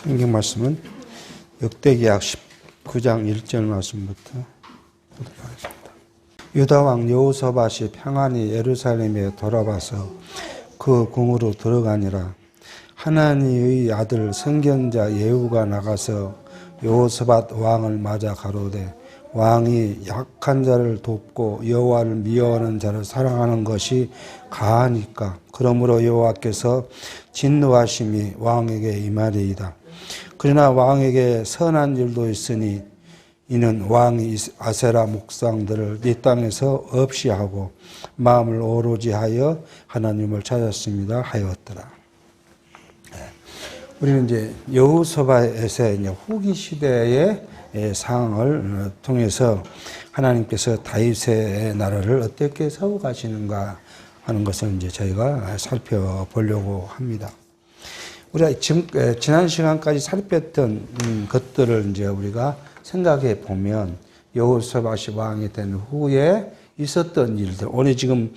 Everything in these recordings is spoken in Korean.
성경 말씀은 역대기약 19장 1절 말씀부터 보도록 하겠습니다. 유다 왕 여호사밧이 평안히 예루살렘에 돌아와서 그 궁으로 들어가니라. 하나니의 아들 선견자 예후가 나가서 여호사밧 왕을 맞아 가로되 왕이 약한 자를 돕고 여호와를 미워하는 자를 사랑하는 것이 가하니까 그러므로 여호와께서 진노하심이 왕에게 임하리이다. 그러나 왕에게 선한 일도 있으니 이는 왕이 아세라 목상들을 이 땅에서 없이 하고 마음을 오로지 하여 하나님을 찾았습니다 하였더라. 우리는 이제 여호사밧의 후기 시대의 상황을 통해서 하나님께서 다윗의 나라를 어떻게 세워가시는가 하는 것을 이제 저희가 살펴보려고 합니다. 우리가 지난 시간까지 살폈던 것들을 이제 우리가 생각해 보면 여호사밧이 왕이 된 후에 있었던 일들, 오늘 지금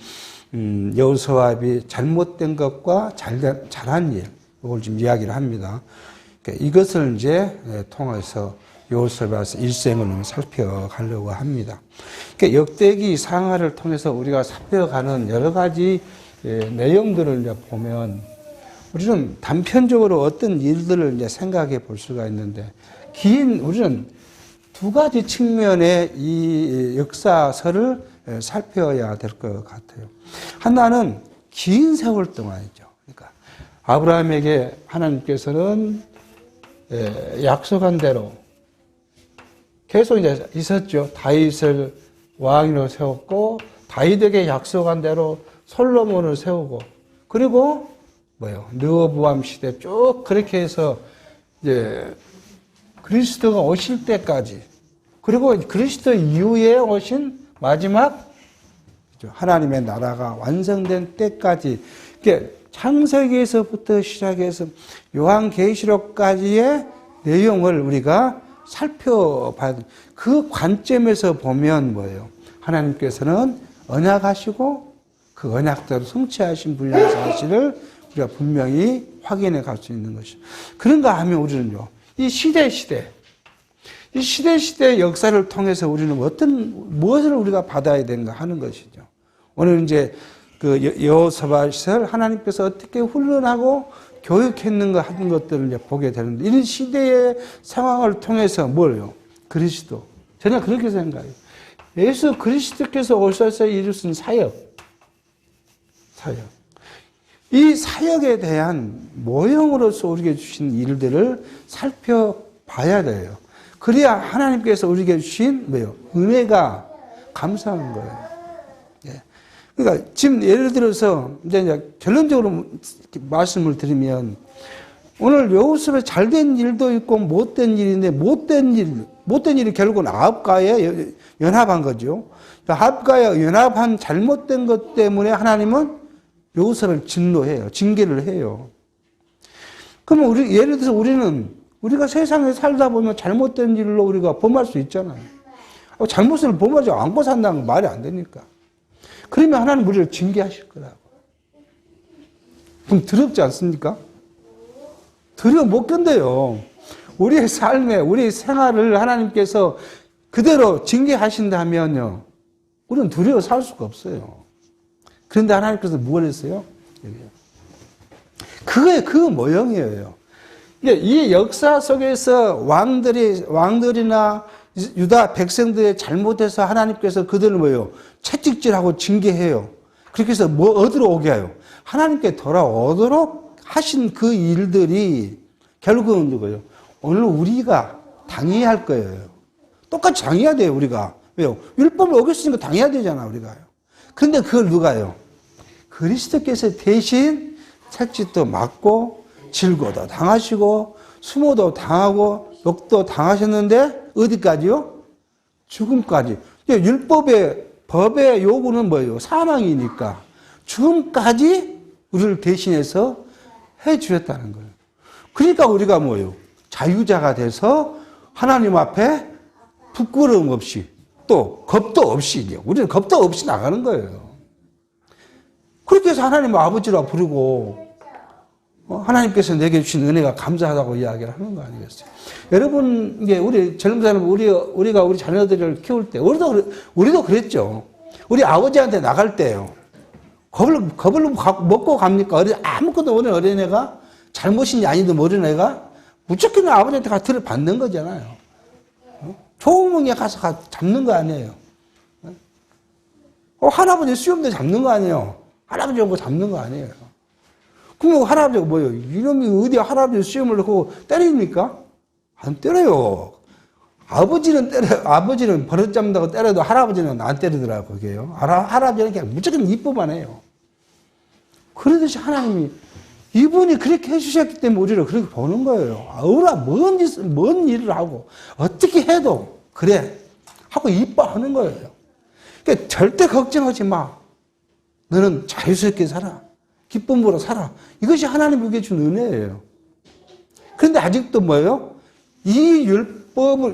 여호사밧이 잘못된 것과 잘한 일, 이걸 지금 이야기를 합니다. 그러니까 이것을 이제 통해서 여호사밧의 일생을 살펴가려고 합니다. 그러니까 역대기 상하를 통해서 우리가 살펴가는 여러 가지 내용들을 이제 보면 우리는 단편적으로 어떤 일들을 이제 생각해 볼 수가 있는데 우리는 두 가지 측면의 이 역사서를 살펴야 될 것 같아요. 하나는 긴 세월 동안이죠. 그러니까 아브라함에게 하나님께서는 약속한 대로 계속 이제 있었죠. 다윗을 왕으로 세웠고 다윗에게 약속한 대로 솔로몬을 세우고 그리고 르호보암 시대 쭉 그렇게 해서 이제 그리스도가 오실 때까지 그리고 그리스도 이후에 오신 마지막 하나님의 나라가 완성된 때까지 창세기에서부터 시작해서 요한계시록까지의 내용을 우리가 살펴봐야 돼. 그 관점에서 보면 뭐예요? 하나님께서는 언약하시고 그 언약대로 성취하신 분량의 사실을 우리가 분명히 확인해 갈 수 있는 것이죠. 그런가 하면 우리는요, 이 시대 역사를 통해서 우리는 무엇을 우리가 받아야 되는가 하는 것이죠. 오늘 이제 그 여호사밧을 하나님께서 어떻게 훈련하고 교육했는가 하는 것들을 이제 보게 되는데, 이런 시대의 상황을 통해서 뭘요? 그리스도. 저는 그렇게 생각해요. 예수 그리스도께서 오셔서 이루신 사역. 이 사역에 대한 모형으로서 우리에게 주신 일들을 살펴봐야 돼요. 그래야 하나님께서 우리에게 주신 은혜가 감사한 거예요. 그러니까 지금 예를 들어서 이제 결론적으로 말씀을 드리면 오늘 여호사밧 잘된 일도 있고 못된 일인데 못된 일이 결국은 아합과에 연합한 거죠. 아합과에 연합한 잘못된 것 때문에 하나님은 여호사밧을 진노해요. 징계를 해요. 그러면 예를 들어서 우리가 세상에 살다 보면 잘못된 일로 우리가 범할 수 있잖아요. 잘못을 범하지 않고 산다는 건 말이 안 되니까. 그러면 하나님 우리를 징계하실 거라고. 그럼 더럽지 않습니까? 더러워 못 견뎌요. 우리의 삶에, 우리 생활을 하나님께서 그대로 징계하신다면요, 우리는 두려워 살 수가 없어요. 그런데 하나님께서 뭘 했어요? 그게 그 모형이에요. 이 역사 속에서 왕들이나 유다 백성들이 잘못해서 하나님께서 그들을 채찍질하고 징계해요. 그렇게 해서 어디로 오게 해요? 하나님께 돌아오도록 하신 그 일들이 결국은 누구예요? 오늘 우리가 당해야 할 거예요. 똑같이 당해야 돼요, 우리가. 왜요? 율법을 어겼으니까 당해야 되잖아, 우리가요. 그런데 그걸 누가요? 그리스도께서 대신 채찍도 맞고 질고도 당하시고 수모도 당하고 욕도 당하셨는데 어디까지요? 죽음까지. 법의 요구는 뭐예요? 사망이니까 죽음까지 우리를 대신해서 해 주셨다는 거예요. 그러니까 우리가 자유자가 돼서 하나님 앞에 부끄러움 없이 또 겁도 없이 우리는 겁도 없이 나가는 거예요. 그렇게 해서 하나님 아버지라 부르고 하나님께서 내게 주신 은혜가 감사하다고 이야기를 하는 거 아니겠어요? 여러분, 이게 우리 젊은 사람, 우리가 우리 자녀들을 키울 때, 우리도 그랬죠. 우리 아버지한테 나갈 때요. 겁을 먹고 갑니까? 아무것도 모르는 어린애가 잘못인지 아닌지 모르는 애가 무조건 아버지한테 가트를 받는 거잖아요. 조문에 가서 잡는 거 아니에요. 할아버지 수염도 잡는 거 아니에요. 할아버지 오고 잡는 거 아니에요. 그럼 할아버지가 뭐예요? 이놈이 어디 할아버지 수염을 넣고 때립니까? 안 때려요. 아버지는 버릇 잡는다고 때려도 할아버지는 안 때리더라고요, 그게요. 할아버지는 그냥 무조건 이쁘만 해요. 그러듯이 하나님이 이분이 그렇게 해주셨기 때문에 우리를 그렇게 보는 거예요. 뭔 일을 하고, 어떻게 해도, 그래. 하고 이뻐하는 거예요. 그러니까 절대 걱정하지 마. 너는 자유스럽게 살아. 기쁨으로 살아. 이것이 하나님이 우리에게 준 은혜예요. 그런데 아직도 뭐예요? 이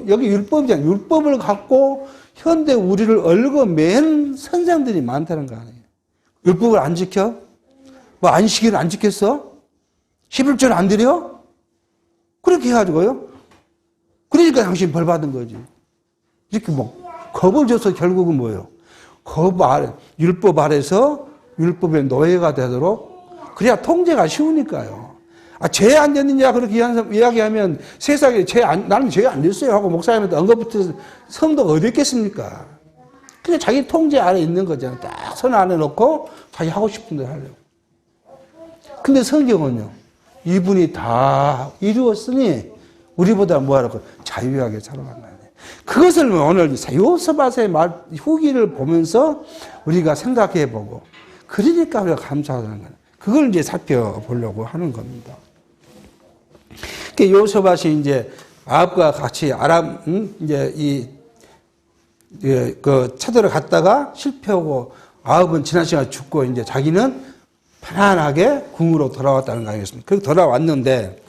여기 율법이잖아요. 율법을 갖고 현대 우리를 얽어맨 선생들이 많다는 거 아니에요. 율법을 안 지켜? 뭐 안식일을 안 지켰어? 11조를 안 드려? 그렇게 해가지고요. 그러니까 당신 벌 받은 거지. 이렇게 겁을 줘서 결국은 뭐예요? 율법 아래서 율법의 노예가 되도록, 그래야 통제가 쉬우니까요. 죄 안 됐느냐 그렇게 이야기하면 세상에 나는 죄 안 됐어요 하고 목사님한테 언급부터 성도가 어디 있겠습니까? 그냥 자기 통제 아래 있는 거잖아요. 딱 선 안에 놓고 자기 하고 싶은 대로 하려고. 근데 성경은요, 이분이 다 이루었으니 우리보다 뭐하라고 자유하게 살아간다. 그것을 오늘 요서밭의 말 후기를 보면서 우리가 생각해 보고, 그러니까 우리가 감사하다는 거예요. 그걸 이제 살펴보려고 하는 겁니다. 요서밭이 이제 아합과 같이 찾으러 갔다가 실패하고, 아합은 지난 시간에 죽고 이제 자기는 편안하게 궁으로 돌아왔다는 거 아니겠습니까? 그렇게 돌아왔는데,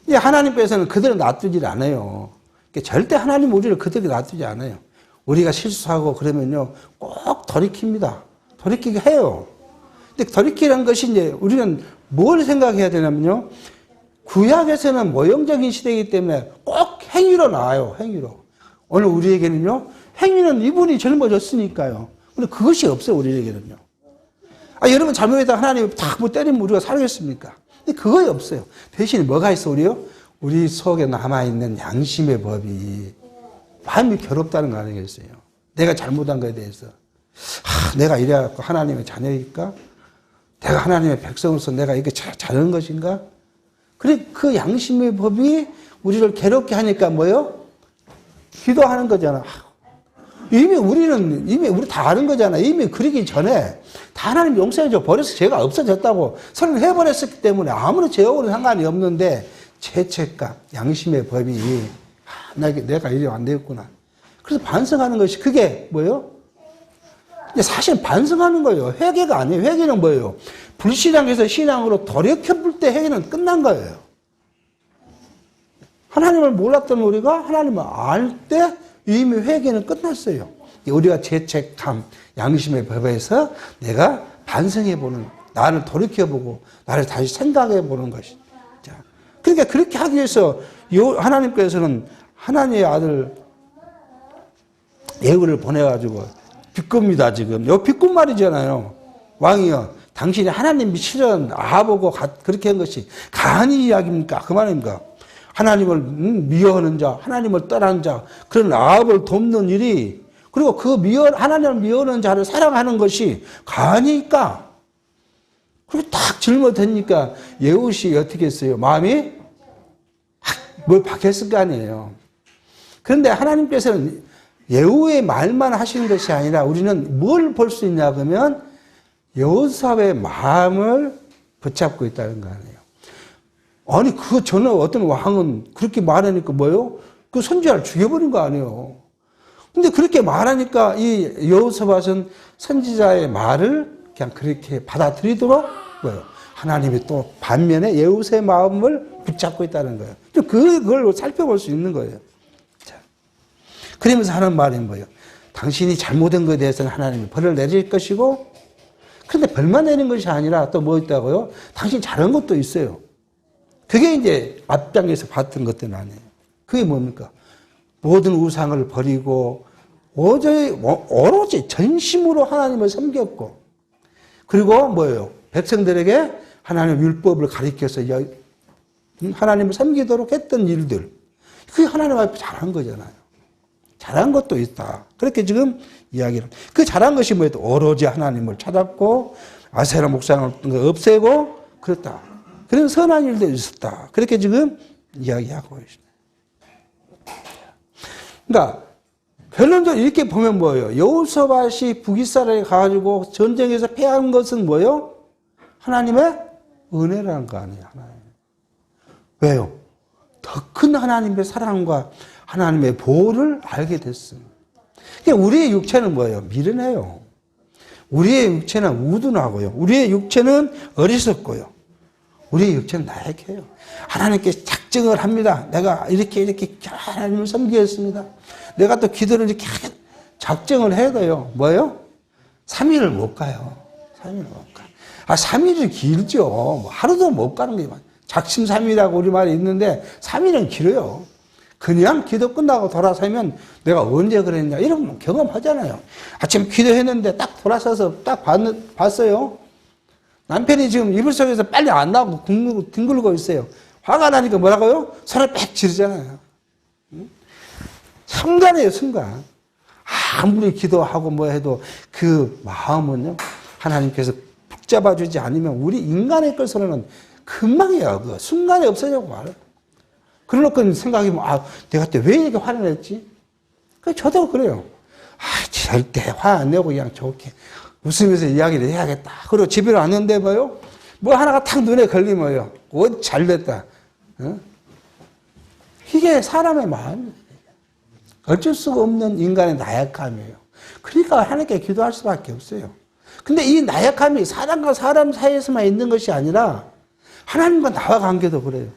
이제 하나님께서는 그대로 놔두질 않아요. 절대 하나님 우리를 그대로 놔두지 않아요. 우리가 실수하고 그러면요, 꼭 돌이킵니다. 돌이키게 해요. 근데 돌이키라는 것이 이제 우리는 뭘 생각해야 되냐면요, 구약에서는 모형적인 시대이기 때문에 꼭 행위로 나와요, 행위로. 오늘 우리에게는요, 행위는 이분이 젊어졌으니까요. 근데 그것이 없어요, 우리에게는요. 여러분 잘못했다 하나님이 딱 때리면 우리가 살겠습니까? 근데 그거이 없어요. 대신에 뭐가 있어, 우리요? 우리 속에 남아있는 양심의 법이 마음이 괴롭다는 거 아니겠어요? 내가 잘못한 거에 대해서. 내가 이래갖고 하나님의 자녀일까? 내가 하나님의 백성으로서 내가 이렇게 잘하는 것인가? 그래, 그 양심의 법이 우리를 괴롭게 하니까 뭐요? 기도하는 거잖아. 이미 우리 다 아는 거잖아. 이미 그러기 전에 다 하나님 용서해줘 버려서 죄가 없어졌다고 선언해버렸기 때문에 아무런 죄하고는 상관이 없는데, 죄책감, 양심의 법이 내가 이래 안 되겠구나. 그래서 반성하는 것이 그게 뭐예요? 사실 반성하는 거예요. 회개가 아니에요. 회개는 뭐예요? 불신앙에서 신앙으로 돌이켜볼 때 회개는 끝난 거예요. 하나님을 몰랐던 우리가 하나님을 알 때 이미 회개는 끝났어요. 우리가 죄책감, 양심의 법에서 내가 반성해보는, 나를 돌이켜보고 나를 다시 생각해보는 것이. 그러니까 그렇게 하기 위해서 하나님께서는 하나님의 아들 예후를 보내가지고 비겁니다, 지금. 요 비겁 말이잖아요. 왕이여, 당신이 하나님이 싫은 아합하고 그렇게 한 것이 가한이 이야기입니까? 그 말입니까? 하나님을 미워하는 자, 하나님을 떠난 자, 그런 아합을 돕는 일이, 그리고 하나님을 미워하는 자를 사랑하는 것이 가한이니까. 그리고 딱 질문되니까 예후시 어떻게 했어요? 마음이 뭘 박혔을 거 아니에요. 그런데 하나님께서는 예후의 말만 하시는 것이 아니라 우리는 뭘 볼 수 있냐 그러면 여호사의 마음을 붙잡고 있다는 거 아니에요. 아니 그 전에 어떤 왕은 그렇게 말하니까 뭐예요? 그 선지자를 죽여버린 거 아니에요. 근데 그렇게 말하니까 이 여호사밧은 선지자의 말을 그냥 그렇게 받아들이도록 뭐예요? 하나님이 또 반면에 예후의 마음을 붙잡고 있다는 거예요. 그걸 살펴볼 수 있는 거예요. 자, 그러면서 하는 말이 뭐예요? 당신이 잘못한 것에 대해서는 하나님이 벌을 내릴 것이고, 그런데 벌만 내는 것이 아니라 또 뭐 있다고요? 당신 잘한 것도 있어요. 그게 이제 앞장에서 봤던 것들은 아니에요. 그게 뭡니까? 모든 우상을 버리고 오로지 전심으로 하나님을 섬겼고, 그리고 뭐예요? 백성들에게 하나님의 율법을 가르쳐서 하나님을 섬기도록 했던 일들. 그게 하나님 앞에 잘한 거잖아요. 잘한 것도 있다. 그렇게 지금 이야기를. 그 잘한 것이 뭐예요? 오로지 하나님을 찾았고, 아세라 목상을 없애고, 그렇다. 그런 선한 일도 있었다. 그렇게 지금 이야기하고 있습니다. 그러니까, 결론적으로 이렇게 보면 뭐예요? 여호사밧이 북이스라엘에 가가지고 전쟁에서 패한 것은 뭐예요? 하나님의 은혜라는 거 아니에요, 하나님. 왜요? 더 큰 하나님의 사랑과 하나님의 보호를 알게 됐습니다. 그러니까 우리의 육체는 뭐예요? 미련해요. 우리의 육체는 우둔하고요. 우리의 육체는 어리석고요. 우리의 육체는 나약해요. 하나님께 작정을 합니다. 내가 이렇게 하나님을 섬기겠습니다. 내가 또 기도를 이렇게 작정을 해야 돼요. 뭐예요? 3일을 못 가요. 3일을 못 가. 3일이 길죠. 뭐 하루도 못 가는 게 작심 3일이라고 우리말이 있는데 3일은 길어요. 그냥 기도 끝나고 돌아서면 내가 언제 그랬냐 이런 경험하잖아요. 아침 기도했는데 딱 돌아서서 딱 봤어요. 남편이 지금 이불 속에서 빨리 안 나오고 뒹굴고 있어요. 화가 나니까 뭐라고요? 손을 빽 지르잖아요. 순간이에요, 순간. 아무리 기도하고 뭐 해도 그 마음은요, 하나님께서 붙잡아주지 않으면 우리 인간의 것으로는 금방이에요. 그 순간에 없어지고 말아요. 그러놓고 생각해보면, 내가 그때 왜 이렇게 화를 냈지? 저도 그래요. 절대 화 안 내고 그냥 좋게 웃으면서 이야기를 해야겠다. 그리고 집에 왔는데 뭐요? 뭐 하나가 탁 눈에 걸리면 뭐요? 잘 됐다. 어? 이게 사람의 마음이에요. 어쩔 수가 없는 인간의 나약함이에요. 그러니까 하나님께 기도할 수밖에 없어요. 근데 이 나약함이 사람과 사람 사이에서만 있는 것이 아니라 하나님과 나와 관계도 그래요.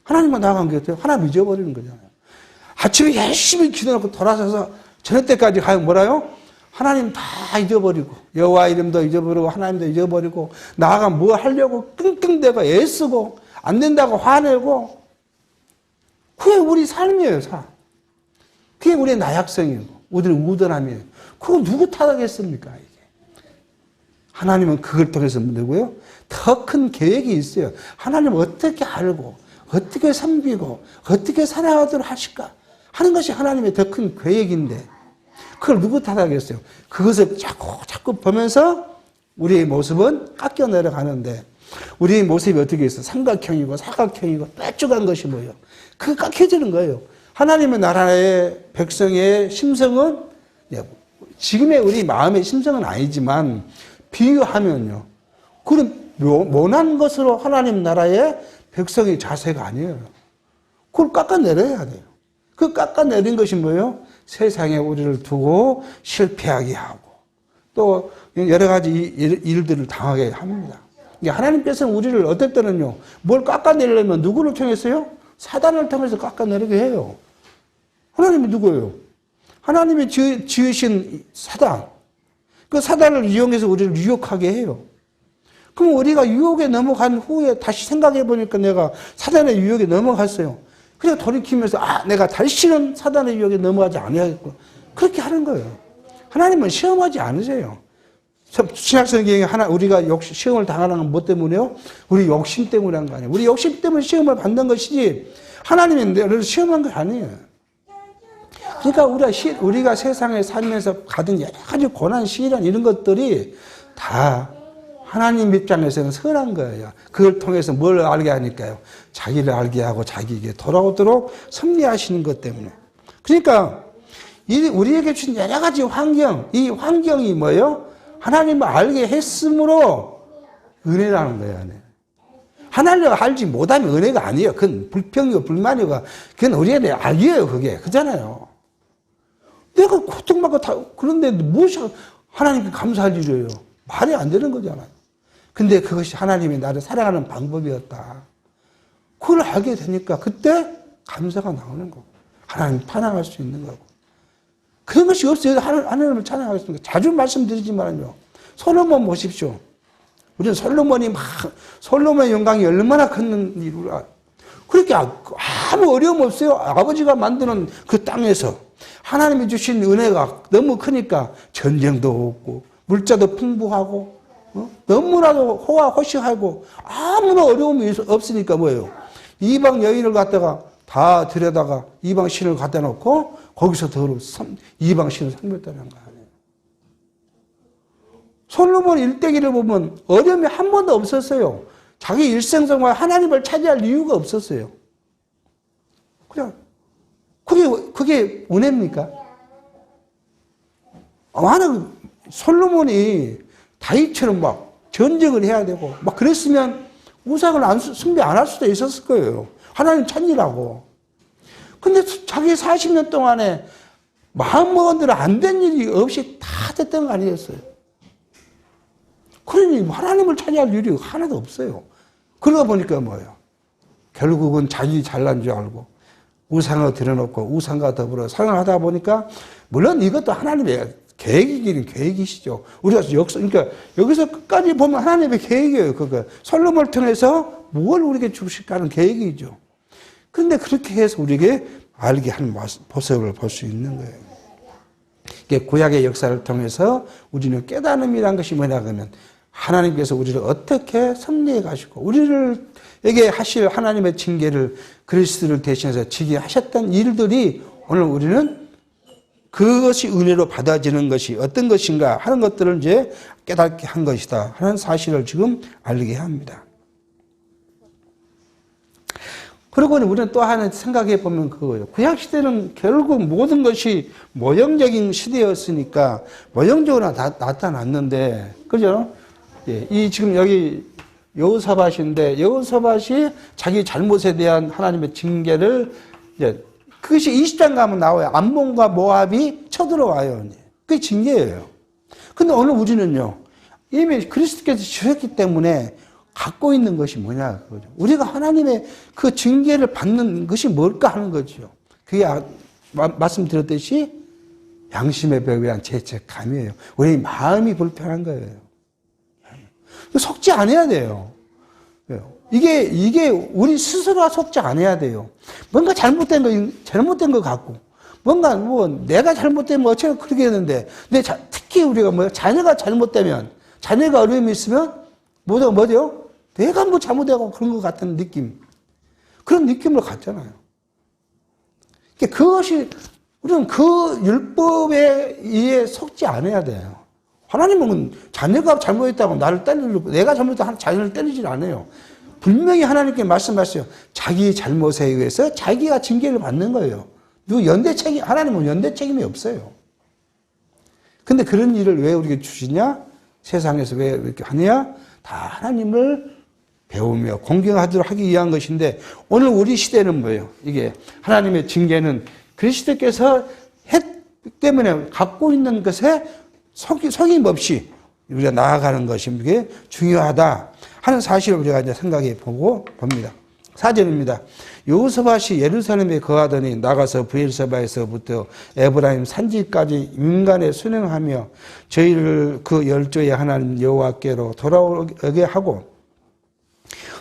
하나님과 나와 관계도 하나님 잊어버리는 거잖아요. 아침에 열심히 기도하고 돌아서서 저녁 때까지 가면 뭐라요? 하나님 다 잊어버리고 여호와 이름도 잊어버리고 하나님도 잊어버리고 나아가 뭐 하려고 끙끙대고 애쓰고 안 된다고 화내고 그게 우리 삶이에요. 삶. 그게 우리의 나약성이고 우리의 우둔함이에요. 그거 누구 탓하겠습니까? 이게. 하나님은 그걸 통해서 누구요? 더 큰 계획이 있어요. 하나님을 어떻게 알고 어떻게 섬기고 어떻게 살아가도록 하실까 하는 것이 하나님의 더 큰 계획인데 그걸 누구 탓하겠어요? 그것을 자꾸 보면서 우리의 모습은 깎여 내려가는데 우리의 모습이 어떻게 있어? 삼각형이고 사각형이고 뾰족한 것이 뭐예요? 그게 깎여지는 거예요. 하나님의 나라의 백성의 심성은 지금의 우리 마음의 심성은 아니지만 비유하면요. 그런 모난 것으로 하나님 나라의 백성의 자세가 아니에요. 그걸 깎아내려야 돼요. 그 깎아내린 것이 뭐예요? 세상에 우리를 두고 실패하게 하고 또 여러 가지 일들을 당하게 합니다. 하나님께서는 우리를 어떨 때는요. 뭘 깎아내려면 누구를 통해서요? 사단을 통해서 깎아내리게 해요. 하나님이 누구예요? 하나님이 지으신 사단. 그 사단을 이용해서 우리를 유혹하게 해요. 그럼 우리가 유혹에 넘어간 후에 다시 생각해 보니까 내가 사단의 유혹에 넘어갔어요. 그래서 돌이키면서 내가 다시는 사단의 유혹에 넘어가지 않아야겠고 그렇게 하는 거예요. 하나님은 시험하지 않으세요. 신약성경에 우리가 시험을 당하는 건 뭐 때문에요? 우리 욕심 때문에 한 거 아니에요. 우리 욕심 때문에 시험을 받는 것이지 하나님이 너를 시험한 거 아니에요. 그러니까 우리가 세상에 살면서 가진 여러 가지 고난, 시련 이런 것들이 다 하나님 입장에서는 선한 거예요. 그걸 통해서 뭘 알게 하니까요. 자기를 알게 하고 자기에게 돌아오도록 섭리하시는 것 때문에. 그러니까 우리에게 주신 여러 가지 환경, 이 환경이 뭐예요? 하나님을 알게 했으므로 은혜라는 거예요. 하나님을 알지 못하면 은혜가 아니에요. 그건 불평이고 불만이고 그건 우리의 악이에요. 그게. 그잖아요. 내가 고통받고 다 그런데 무엇이 하나님께 감사할 일이에요. 말이 안 되는 거잖아요. 근데 그것이 하나님이 나를 사랑하는 방법이었다. 그걸 알게 되니까 그때 감사가 나오는 거고 하나님 찬양할 수 있는 거고 그런 것이 없어요. 하나님을 찬양하겠습니까? 자주 말씀드리지만요. 솔로몬 보십시오. 우리는 솔로몬의 영광이 얼마나 큰 일이라. 그렇게 아무 어려움 없어요. 아버지가 만드는 그 땅에서 하나님이 주신 은혜가 너무 크니까 전쟁도 없고 물자도 풍부하고 너무나도 호화호식하고 아무나 어려움이 없으니까 뭐예요? 이방 여인을 갖다가 다 들여다가 이방 신을 갖다 놓고 거기서 이방 신을 섬겼다는 거 아니에요. 솔로몬 일대기를 보면 어려움이 한 번도 없었어요. 자기 일생생활 하나님을 차지할 이유가 없었어요. 그냥 그게 은혜입니까? 만약 솔로몬이 다윗처럼 막 전쟁을 해야 되고 막 그랬으면 우상을 숭배 안 할 수도 있었을 거예요. 하나님 찾으라고. 근데 자기 40년 동안에 마음먹은 대로 안 된 일이 없이 다 됐던 거 아니었어요. 그러니 하나님을 차지할 일이 하나도 없어요. 그러다 보니까 뭐예요? 결국은 자기 잘난 줄 알고 우상을 들여놓고 우상과 더불어 생활하다 보니까 물론 이것도 하나님의 계획이긴 계획이시죠. 우리가 그러니까 여기서 끝까지 보면 하나님의 계획이에요. 그거 솔로몬을 통해서 뭘 우리에게 주실까 하는 계획이죠. 그런데 그렇게 해서 우리에게 알게 한 모습을 볼 수 있는 거예요. 이게 구약의 역사를 통해서 우리는 깨달음이라는 것이 뭐냐 하면 하나님께서 우리를 어떻게 섭리해 가시고 우리에게 하실 하나님의 징계를 그리스도를 대신해서 지게 하셨던 일들이 오늘 우리는 그것이 은혜로 받아지는 것이 어떤 것인가 하는 것들을 이제 깨닫게 한 것이다 하는 사실을 지금 알게 합니다. 그리고 우리는 또 하나 생각해 보면 그거예요. 구약 시대는 결국 모든 것이 모형적인 시대였으니까 모형적으로 나타났는데, 그죠? 예, 이 지금 여기 여호사밧인데 여호사밧이 자기 잘못에 대한 하나님의 징계를 이제 그것이 20장 가면 나와요. 암몬과 모압이 쳐들어와요. 그게 징계예요. 근데 오늘 우리는요, 이미 그리스도께서 주셨기 때문에 갖고 있는 것이 뭐냐, 그거죠. 우리가 하나님의 그 징계를 받는 것이 뭘까 하는 거죠. 그게 말씀드렸듯이 양심의 벽에 대한 죄책감이에요. 우리 마음이 불편한 거예요. 속지 않아야 돼요. 이게 우리 스스로가 속지 않아야 돼요. 뭔가 잘못된 거 같고, 뭔가 내가 잘못되면 어차피 그렇게 되는데, 근데 특히 우리가 자녀가 잘못되면, 자녀가 어려움이 있으면, 뭐죠? 내가 잘못되고 그런 것 같은 느낌. 그런 느낌을 갖잖아요. 그것이, 우리는 그 율법에 의해 속지 않아야 돼요. 하나님은 자녀가 잘못했다고 나를 때리고, 내가 잘못했다고 자녀를 때리질 않아요. 분명히 하나님께 말씀하세요. 자기 잘못에 의해서 자기가 징계를 받는 거예요. 하나님은 연대 책임이 없어요. 근데 그런 일을 왜 우리에게 주시냐? 세상에서 왜 이렇게 하느냐? 다 하나님을 배우며 공경하도록 하기 위한 것인데, 오늘 우리 시대는 뭐예요? 이게 하나님의 징계는 그리스도께서 했기 때문에 갖고 있는 것에 속임 없이 우리가 나아가는 것이 이게 중요하다 하는 사실을 우리가 이제 생각해 보고 봅니다. 4절입니다. 여호사밧이 예루살렘에 거하더니 나가서 브엘세바에서부터 에브라임 산지까지 인간에 순행하며 저희를 그 열조의 하나님 여호와께로 돌아오게 하고,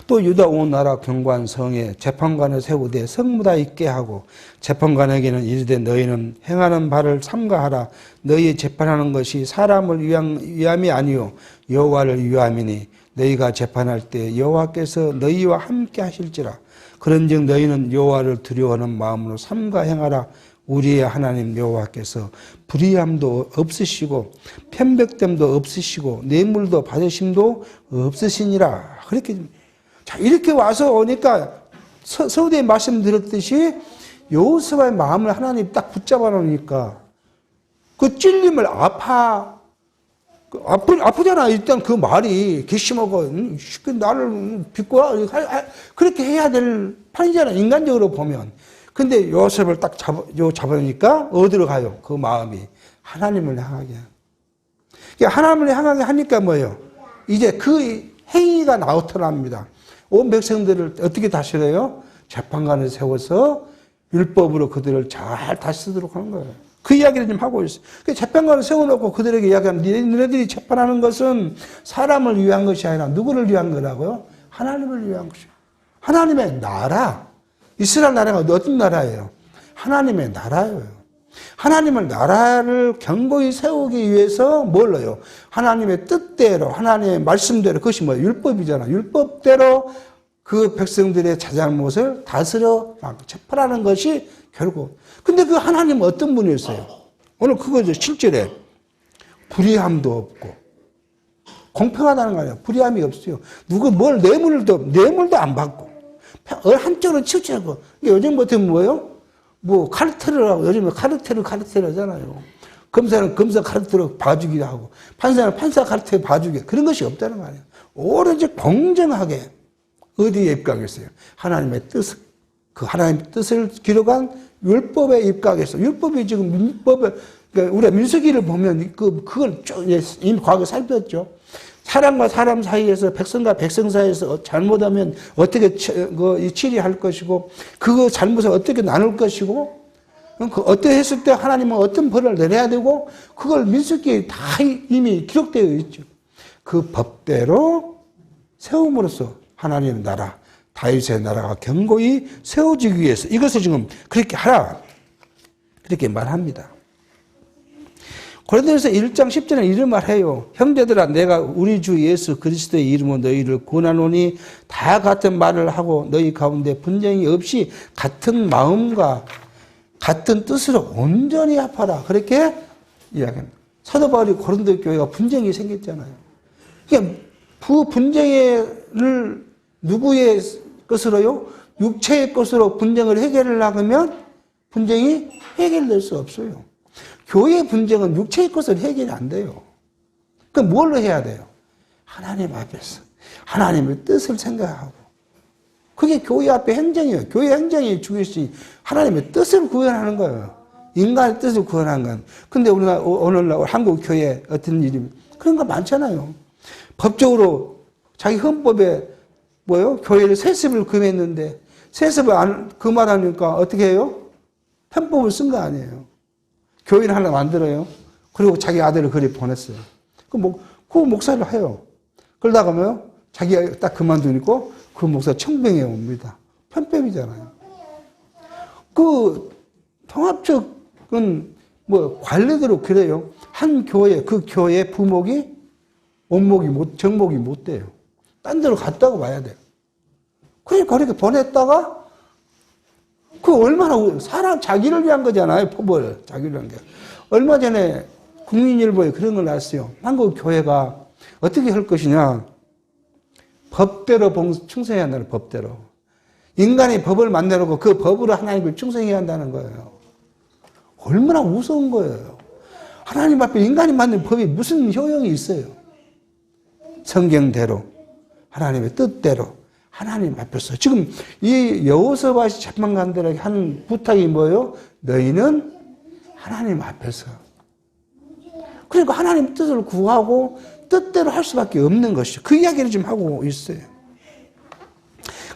또 유다 온 나라 경관 성에 재판관을 세우되 성무다 있게 하고, 재판관에게는 이르되 너희는 행하는 바를 삼가하라. 너희 재판하는 것이 사람을 위함이 아니요 여호와를 위함이니 너희가 재판할 때 여호와께서 너희와 함께 하실지라. 그런즉 너희는 여호와를 두려워하는 마음으로 삼가 행하라. 우리의 하나님 여호와께서 불의함도 없으시고 편백됨도 없으시고 뇌물도 받으심도 없으시니라. 이렇게 와서 오니까 서두에 말씀드렸듯이 여호사밧의 마음을 하나님 딱 붙잡아 놓으니까 그 찔림을 아프잖아. 일단 그 말이 괘씸하고 나를 비꼬아 그렇게 해야 될 판이잖아. 인간적으로 보면. 근데 요셉을 딱 잡으니까 어디로 가요? 그 마음이 하나님을 향하게. 하나님을 향하게 하니까 뭐예요? 이제 그 행위가 나타납니다. 온 백성들을 어떻게 다스려요? 재판관을 세워서 율법으로 그들을 잘 다스리도록 하는 거예요. 그 이야기를 좀 하고 있어요. 그 재판관을 세워놓고 그들에게 이야기하는 너네들이 재판하는 것은 사람을 위한 것이 아니라 누구를 위한 거라고요? 하나님을 위한 것이에요. 하나님의 나라. 이스라엘 나라가 어떤 나라예요? 하나님의 나라예요. 하나님의 나라를 견고히 세우기 위해서 뭘로요? 하나님의 뜻대로, 하나님의 말씀대로, 그것이 뭐예요? 율법이잖아. 율법대로 그 백성들의 자잘못을 다스려 재판하는 것이 결국. 근데 그 하나님은 어떤 분이었어요? 오늘 그거죠. 실제로 불의함도 없고 공평하다는 거 아니에요. 불의함이 없어요. 누구 뇌물도 안 받고 한쪽으로 치우치고. 요즘 같은 뭐예요? 뭐 카르텔을 하고 요즘에 카르텔을 하잖아요. 검사는 검사 카르텔을 봐주기도 하고 판사는 판사 카르텔 봐주기 그런 것이 없다는 거 아니에요. 오로지 공정하게 어디에 입각했어요? 하나님의 뜻, 그 하나님의 뜻을 기록한 율법에 입각해서 율법이 지금 민법에 그러니까 우리가 민수기를 보면 그걸 쭉 이미 과거에 살폈죠. 사람과 사람 사이에서 백성과 백성 사이에서 잘못하면 어떻게 치리할 것이고 그 잘못을 어떻게 나눌 것이고 어떻게 했을 때 하나님은 어떤 벌을 내려야 되고 그걸 민수기에 다 이미 기록되어 있죠. 그 법대로 세움으로써 하나님의 나라 다윗의 나라가 견고히 세워지기 위해서 이것을 지금 그렇게 하라 그렇게 말합니다. 고린도전서 1장 10절에 이런 말해요. 형제들아 내가 우리 주 예수 그리스도의 이름으로 너희를 권하노니 다 같은 말을 하고 너희 가운데 분쟁이 없이 같은 마음과 같은 뜻으로 온전히 합하라. 그렇게 이야기합니다. 사도 바울이 고린도 교회가 분쟁이 생겼잖아요. 그러니까 그 분쟁을 누구의 것으로요? 육체의 것으로 분쟁을 해결하려고 하면 분쟁이 해결될 수 없어요. 교회의 분쟁은 육체의 것으로 해결이 안 돼요. 그럼 뭘로 해야 돼요? 하나님 앞에서 하나님의 뜻을 생각하고 그게 교회 앞에 행정이에요. 교회 행정이 중요시 하나님의 뜻을 구현하는 거예요. 인간의 뜻을 구현하는 건. 근데 우리가 오늘날 한국 교회에 어떤 일이 그런 거 많잖아요. 법적으로 자기 헌법에 뭐요? 교회를 세습을 금했는데 세습을 금하라니까 어떻게 해요? 편법을 쓴 거 아니에요. 교회를 하나 만들어요. 그리고 자기 아들을 그리 보냈어요. 그 목사를 해요. 그러다가 뭐요? 자기가 딱 그만두니까 그 목사 청병에 옵니다. 편법이잖아요. 그 통합적은 뭐 관례대로 그래요. 한 교회, 그 교회 부목이 정목이 못 돼요. 딴 데로 갔다가 와야 돼요. 그러니까 그렇게 보냈다가 그 얼마나 사람 자기를 위한 거잖아요. 법을 자기를 위한 게. 얼마 전에 국민일보에 그런 걸 났어요. 한국 교회가 어떻게 할 것이냐. 법대로 충성해야 한다는 법대로. 인간이 법을 만들어놓고 그 법으로 하나님을 충성해야 한다는 거예요. 얼마나 무서운 거예요. 하나님 앞에 인간이 만든 법이 무슨 효용이 있어요. 성경대로 하나님의 뜻대로 하나님 앞에서 지금 이 여호사밧이 재판관들에게 하는 부탁이 뭐예요? 너희는 하나님 앞에서 그러니까 하나님 뜻을 구하고 뜻대로 할 수밖에 없는 것이죠. 그 이야기를 지금 하고 있어요.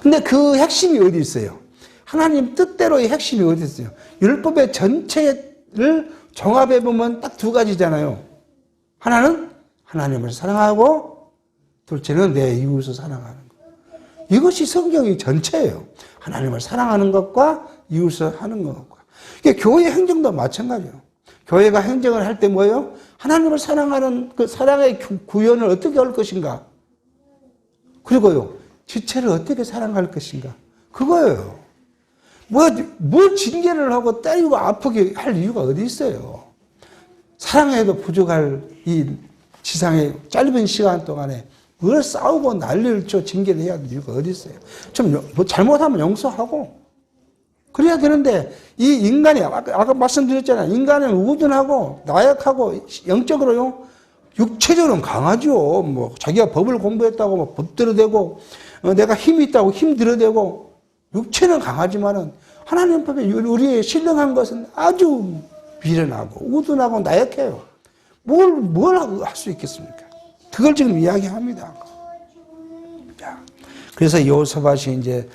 근데 그 핵심이 어디 있어요? 하나님 뜻대로의 핵심이 어디 있어요? 율법의 전체를 종합해 보면 딱 두 가지잖아요. 하나는 하나님을 사랑하고 둘째는 내 이웃을 사랑하는 것. 이것이 성경의 전체예요. 하나님을 사랑하는 것과 이웃을 하는 것과. 그러니까 교회 행정도 마찬가지예요. 교회가 행정을 할 때 뭐예요? 하나님을 사랑하는 그 사랑의 구현을 어떻게 할 것인가? 그리고요, 지체를 어떻게 사랑할 것인가? 그거예요. 뭘 징계를 하고 때리고 아프게 할 이유가 어디 있어요? 사랑해도 부족할 이 지상의 짧은 시간 동안에 뭘 싸우고 난리를 쳐 징계를 해야 될 이유가 어디 있어요? 좀 잘못하면 용서하고 그래야 되는데 이 인간이 아까 말씀드렸잖아요. 인간은 우둔하고 나약하고 영적으로요 육체적으로는 강하죠. 뭐 자기가 법을 공부했다고 뭐 법대로 되고 내가 힘이 있다고 힘들어 되고 육체는 강하지만은 하나님 법에 우리의 신령한 것은 아주 미련하고 우둔하고 나약해요. 뭘 할 수 있겠습니까? 그걸 지금 이야기합니다. 자, 그래서 여호사밧이 이제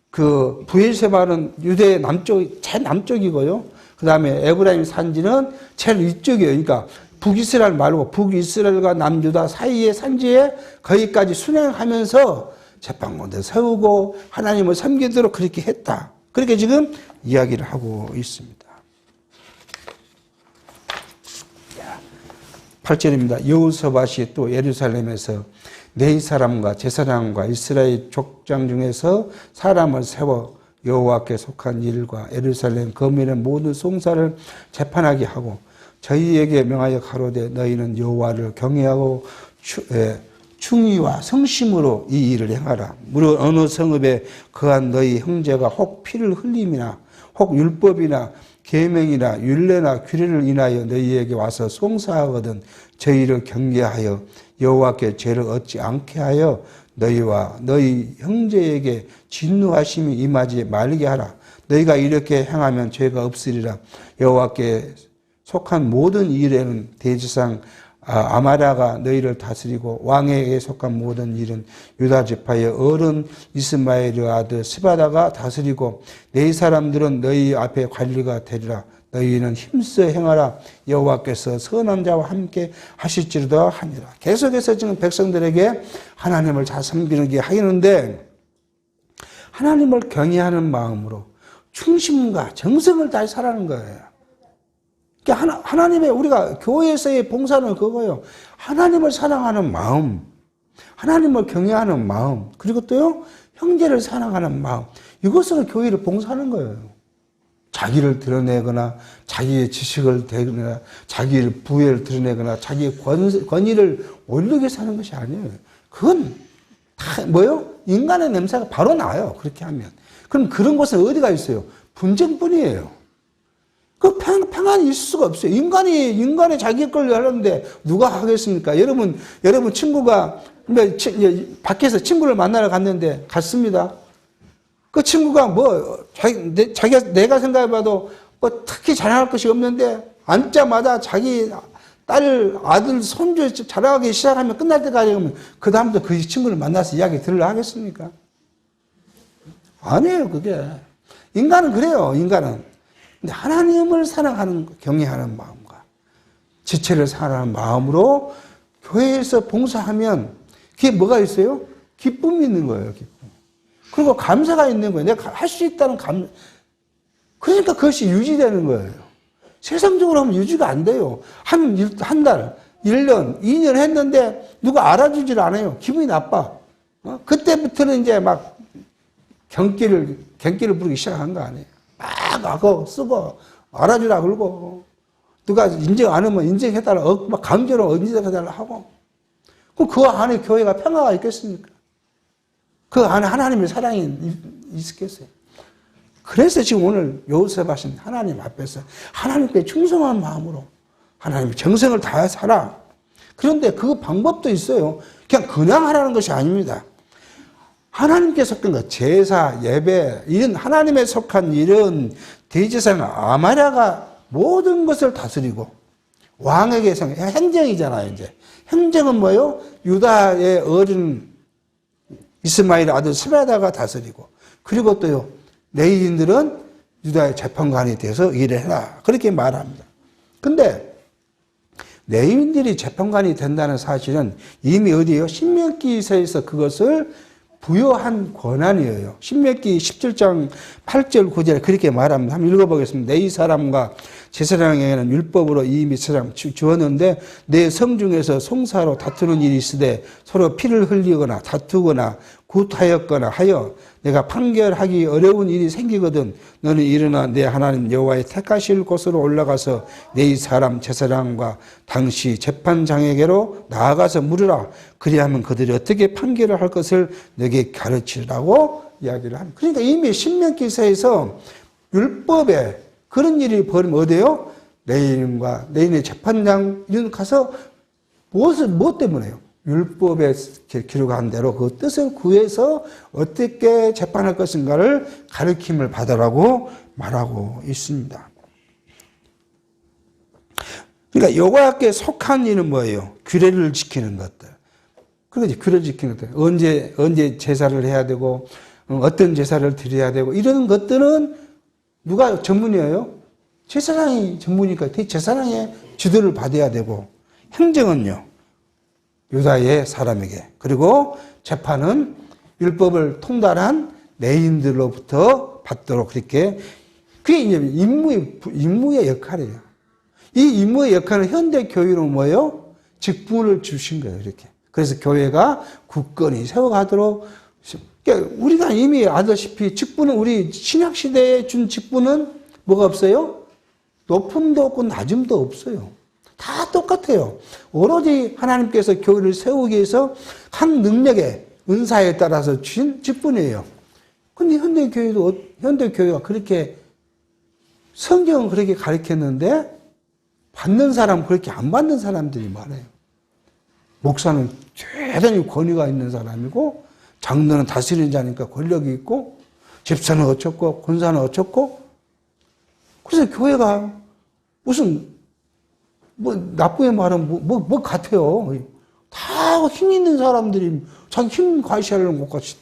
그 브엘세바는 유대 남쪽, 제 남쪽이고요. 그 다음에 에브라임 산지는 제일 위쪽이에요. 그러니까 북이스라엘 말고 북이스라엘과 남유다 사이의 산지에 거기까지 순행하면서 재판관도 세우고 하나님을 섬기도록 그렇게 했다. 그렇게 지금 이야기를 하고 있습니다. 8절입니다. 여호사밧이 또 예루살렘에서 네 사람과 제사장과 이스라엘 족장 중에서 사람을 세워 여호와께 속한 일과 예루살렘 거민의 모든 송사를 재판하게 하고 저희에게 명하여 가로되 너희는 여호와를 경외하고 충의와 성심으로 이 일을 행하라. 무릇 어느 성읍에 거한 너희 형제가 혹 피를 흘림이나 혹 율법이나 계명이나 율례나 규례를 인하여 너희에게 와서 송사하거든 저희를 경계하여 여호와께 죄를 얻지 않게 하여 너희와 너희 형제에게 진노하심이 임하지 말게 하라. 너희가 이렇게 행하면 죄가 없으리라. 여호와께 속한 모든 일에는 대지상 아마랴가 너희를 다스리고 왕에게 속한 모든 일은 유다 지파의 어른 이스마엘의 아들 스바다가 다스리고 네 사람들은 너희 앞에 관리가 되리라. 너희는 힘써 행하라. 여호와께서 선한 자와 함께 하실지로다 하니라. 계속해서 지금 백성들에게 하나님을 잘 섬기는 게 하는데 하나님을 경외하는 마음으로 충심과 정성을 다해 살아가는 거예요. 그러니까 하나님의 우리가 교회에서의 봉사는 그거예요. 하나님을 사랑하는 마음, 하나님을 경외하는 마음, 그리고 또요 형제를 사랑하는 마음. 이것으로 교회를 봉사하는 거예요. 자기를 드러내거나 자기의 지식을 드러내거나 자기의 부혜를 드러내거나 자기의 권위를 올리게 사는 것이 아니에요. 그건 다 뭐예요? 인간의 냄새가 바로 나요. 그렇게 하면. 그럼 그런 곳에 어디가 있어요? 분쟁뿐이에요. 그 평안이 있을 수가 없어요. 인간이 자기 걸 하는데 누가 하겠습니까? 여러분 친구가 밖에서 친구를 만나러 갔는데 갔습니다. 그 친구가 내가 생각해봐도 뭐 특히 자랑할 것이 없는데 앉자마자 자기 딸, 아들, 손주 자랑하기 시작하면 끝날 때까지 가면 그 다음부터 그 친구를 만나서 이야기 들으려 하겠습니까? 아니에요, 그게. 인간은 그래요, 인간은. 근데 하나님을 사랑하는, 경외하는 마음과 지체를 사랑하는 마음으로 교회에서 봉사하면 그게 뭐가 있어요? 기쁨이 있는 거예요, 기쁨. 그리고 감사가 있는 거예요. 내가 할 수 있다는 그러니까 그것이 유지되는 거예요. 세상적으로 하면 유지가 안 돼요. 한 달, 1년, 2년 했는데 누가 알아주질 않아요. 기분이 나빠. 그때부터는 이제 막 경기를 부르기 시작한 거 아니에요. 막 하고 쓰고 알아주라 그러고 누가 인정 안 하면 인정해달라 막 강제로 인정해달라 하고 그럼 그 안에 교회가 평화가 있겠습니까? 그 안에 하나님의 사랑이 있겠어요. 그래서 지금 오늘 여호사밧은 하나님 앞에서 하나님께 충성한 마음으로 하나님의 정성을 다해 살아. 그런데 그 방법도 있어요. 그냥 하라는 것이 아닙니다. 하나님께 속한 것, 제사, 예배, 이런 하나님에 속한 일은 대제사장 아마랴가 모든 것을 다스리고 왕에게 행정이잖아요. 이제 행정은 뭐예요? 유다의 어린 이스마엘 아들 스바다가 다스리고 그리고 또요 레위인들은 유다의 재판관이 돼서 일을 해라 그렇게 말합니다. 근데 레위인들이 재판관이 된다는 사실은 이미 어디에요? 신명기서에서 그것을 부여한 권한이에요. 신명기 17장 8절 9절 그렇게 말합니다. 한번 읽어보겠습니다. 네 사람과 제사장에게는 율법으로 이미 주었는데 내 성중에서 송사로 다투는 일이 있으되 서로 피를 흘리거나 다투거나 굿하였거나 하여 내가 판결하기 어려운 일이 생기거든 너는 일어나 내 하나님 여호와의 택하실 곳으로 올라가서 네 사람 제사장과 당시 재판장에게로 나아가서 물으라. 그리하면 그들이 어떻게 판결을 할 것을 너에게 가르치라고 이야기를 합니다. 그러니까 이미 신명기서에서 율법에 그런 일이 벌이면 어디에요? 레위인의 재판장 이런 가서 무엇 때문에요? 율법에 기록한 대로 그 뜻을 구해서 어떻게 재판할 것인가를 가르침을 받으라고 말하고 있습니다. 그러니까 여호와께 속한 일은 뭐예요? 규례를 지키는 것들. 그러지, 규례를 지키는 것들. 언제 제사를 해야 되고, 어떤 제사를 드려야 되고, 이런 것들은 누가 전문이에요? 제사장이 전부니까 제사장의 지도를 받아야 되고, 행정은요, 유다의 사람에게, 그리고 재판은 율법을 통달한 레인들로부터 받도록 그렇게, 그게 이제 임무의 역할이에요. 이 임무의 역할은 현대 교회로 뭐예요? 직분을 주신 거예요, 이렇게. 그래서 교회가 굳건히 세워가도록, 그러니까 우리가 이미 알다시피 직분은, 우리 신약시대에 준 직분은 뭐가 없어요? 높음도 없고 낮음도 없어요. 다 똑같아요. 오로지 하나님께서 교회를 세우기 위해서 각 능력의 은사에 따라서 주신 직분이에요. 근데 현대교회가 그렇게, 성경은 그렇게 가르쳤는데, 받는 사람, 그렇게 안 받는 사람들이 많아요. 목사는 대단히 권위가 있는 사람이고, 장로는 다스리는 자니까 권력이 있고, 집사는 어쩌고, 권사는 어쩌고. 그래서 교회가 무슨, 나쁘게 말하면 뭐 같아요. 다 힘 있는 사람들이 자기 힘 과시하려는 것 같이.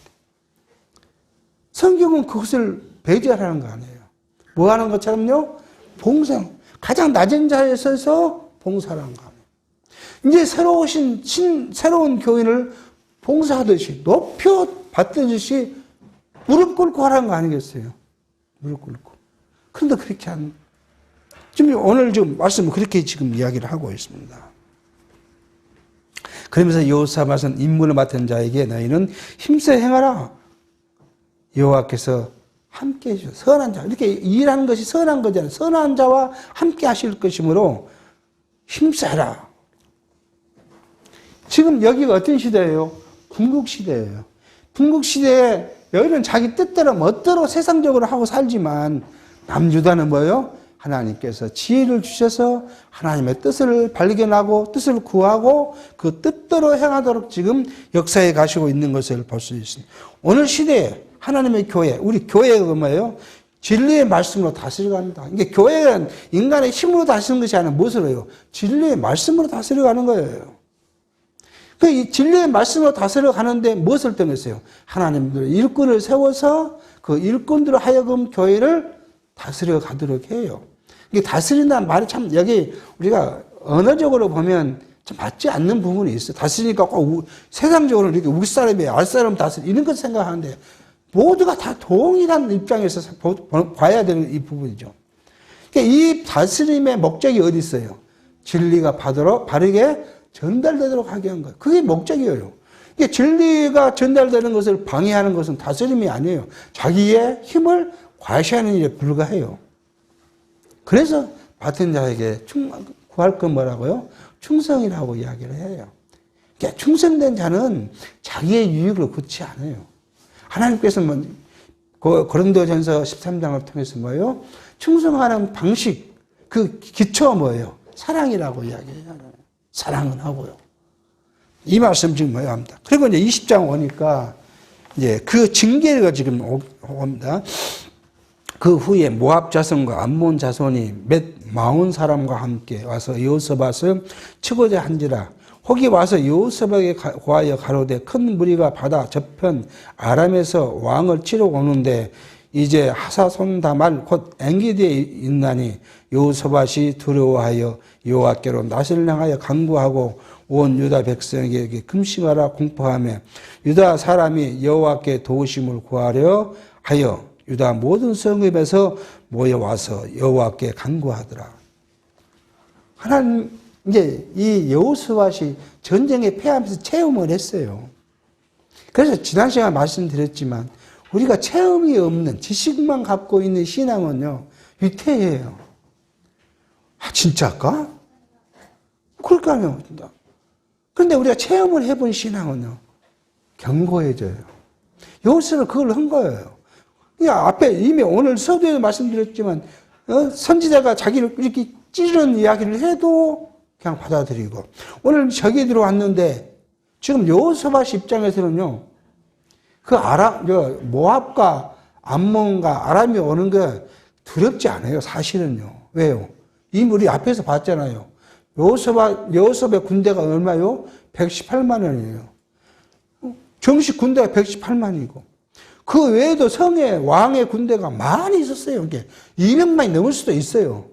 성경은 그것을 배제하라는 거 아니에요. 뭐 하는 것처럼요? 봉사. 가장 낮은 자리에 서서 봉사라는 거 아니에요. 이제 새로운 교인을 봉사하듯이, 높여 받듯이 무릎 꿇고 하라는 거 아니겠어요? 무릎 꿇고. 그런데 그렇게 지금 오늘 좀 말씀을 그렇게 지금 이야기를 하고 있습니다. 그러면서 여호사밧은 임무를 맡은 자에게 너희는 힘써 행하라. 여호와께서 함께 해주셔. 선한 자. 이렇게 일하는 것이 선한 거잖아요. 선한 자와 함께 하실 것이므로 힘써라. 지금 여기가 어떤 시대예요? 궁극시대예요. 궁극시대에 여기는 자기 뜻대로 멋대로 세상적으로 하고 살지만, 남유다는 뭐예요? 하나님께서 지혜를 주셔서 하나님의 뜻을 발견하고 뜻을 구하고 그 뜻대로 행하도록 지금 역사에 가시고 있는 것을 볼 수 있습니다. 오늘 시대에 하나님의 교회, 우리 교회가 뭐예요? 진리의 말씀으로 다스려갑니다. 이게 교회는 인간의 힘으로 다스리는 것이 아니라 무엇으로 해요? 진리의 말씀으로 다스려가는 거예요. 이 진리의 말씀으로 다스려가는데 무엇을 통해서요? 하나님들의 일꾼을 세워서 그 일꾼들로 하여금 교회를 다스려 가도록 해요. 이게 다스린다는 말이 참, 여기 우리가 언어적으로 보면 좀 맞지 않는 부분이 있어요. 다스리니까 꼭 세상적으로 이렇게 우리 사람이 알 사람 다스리, 이런 것 생각하는데, 모두가 다 동일한 입장에서 봐야 되는 이 부분이죠. 그러니까 이 다스림의 목적이 어디 있어요? 진리가 바르게 전달되도록 하게 한 거예요. 그게 목적이에요. 그러니까 진리가 전달되는 것을 방해하는 것은 다스림이 아니에요. 자기의 힘을 과시하는 일에 불과해요. 그래서 맡은 자에게 구할 건 뭐라고요? 충성이라고 이야기를 해요. 그러니까 충성된 자는 자기의 유익을 굳지 않아요. 하나님께서 고린도전서 13장을 통해서 뭐예요? 충성하는 방식, 그 기초가 뭐예요? 사랑이라고 이야기해요. 사랑은 하고요. 이 말씀 지금 뭐야 합니다. 그리고 이제 20장 오니까 이제 그 징계가 지금 옵니다. 그 후에 모압 자손과 암몬 자손이 몇 마흔 사람과 함께 와서 여호사밧을 치고자 한지라. 혹이 와서 여호사밧에 구하여 가로되 큰 무리가 바다 저편 아람에서 왕을 치러 오는데 이제 하사손다말 곧 엔게디에 있나니 여호사밧이 두려워하여 여호와께로 낯을 향하여 간구하고 온 유다 백성에게 금식하라 공포하며 유다 사람이 여호와께 도우심을 구하려 하여 유다 모든 성읍에서 모여와서 여호와께 간구하더라. 하나님, 이제 이 여호사밧이 전쟁에 패하면서 체험을 했어요. 그래서 지난 시간에 말씀드렸지만 우리가 체험이 없는 지식만 갖고 있는 신앙은요, 위태해요. 아, 진짜일까? 그럴까요? 그런데 우리가 체험을 해본 신앙은요, 견고해져요. 여호사밧은 그걸 한 거예요. 앞에 이미 오늘 서두에 말씀드렸지만, 선지자가 자기를 이렇게 찌르는 이야기를 해도 그냥 받아들이고, 오늘 저기 들어왔는데, 지금 여호사밧 입장에서는요, 모압과 암몬과 아람이 오는 게 두렵지 않아요, 사실은요. 왜요? 이미 우리 앞에서 봤잖아요. 여호사밧의 군대가 얼마요? 118만 원이에요. 정식 군대가 118만이고. 그 외에도 성에 왕의 군대가 많이 있었어요. 이게 200만이 넘을 수도 있어요.